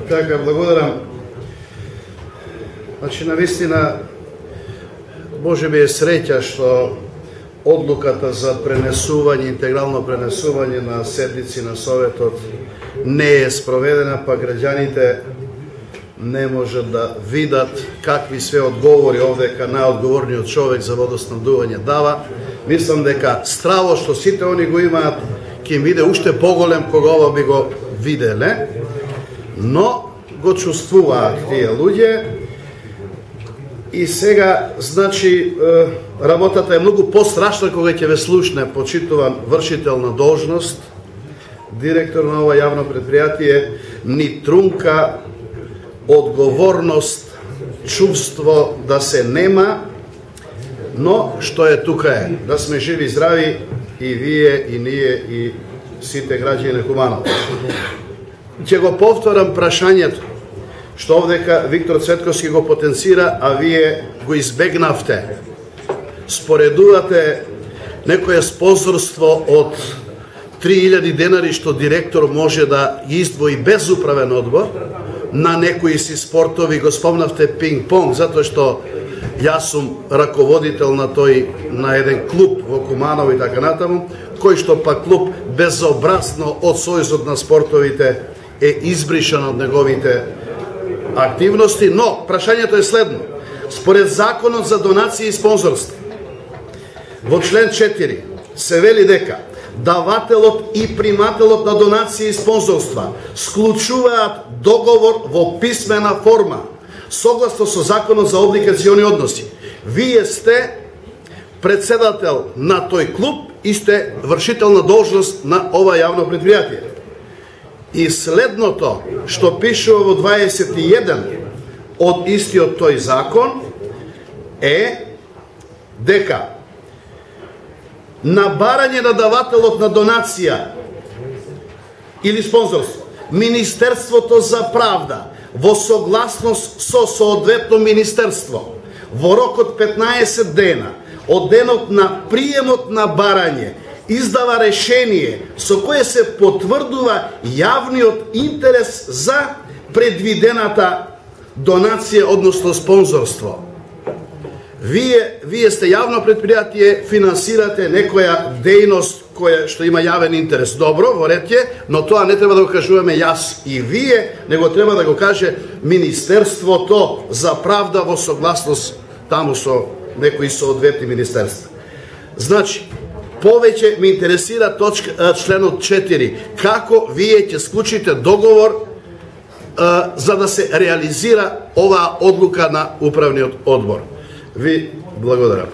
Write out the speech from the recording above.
Така, благодарам. Значи, навистина, може би е среќа што одлуката за пренесување, интегрално пренесување на седници на Советот не е спроведена, па граѓаните не можат да видат какви све одговори овдека најодговорниот човек за водоснабдување дава. Мислам дека страво што сите они го имаат, ќе им биде уште поголем кога ова би го виделе, но го чувствуваат тие луѓе. И сега, значи, работата е многу пострашна кога ќе ве слушне почитуван вршител на должност, директор на ова јавно предпријатие, ни трунка одговорност, чувство да се нема, но што е тука е, да сме живи и здрави и вие, и ние, и сите граѓани на Куманово. Ќе го повторам прашањето, што овдека Виктор Цветковски го потенцира, а вие го избегнавте. Споредувате некое спонзорство од 3000 денари што директор може да издвои без управен одбор на некои си спортови, го спомнавте пинг-понг, затоа што јас сум раководител на еден клуб во Куманово и така натаму, кој што па клуб безобразно од Сојузот на спортовите е избришан од неговите активности, но прашањето е следно. Според Законот за донации и спонзорство, во член 4 се вели дека давателот и примателот на донации и спонзорства склучуваат договор во писмена форма, согласно со Законот за облигациони односи. Вие сте председател на тој клуб и сте вршител на должност на ова јавно предпријатие. И следното што пишува во 21 од истиот тој закон е дека на барање на давателот на донација или спонзорство, Министерството за правда во согласност со соодветно министерство во рок од 15 дена од денот на приемот на барање издава решение со кое се потврдува јавниот интерес за предвидената донација, односно спонзорство. Вие сте јавно предпријатие, финансирате некоја дејност која што има јавен интерес. Добро, во ред е, но тоа не треба да го кажуваме јас и вие, него треба да го каже Министерството за правда во согласност таму со некои соодветни министерства. Значи, повеќе ме интересира членот 4. Како вие ќе склучите договор за да се реализира оваа одлука на управниот одбор? Ви благодарам.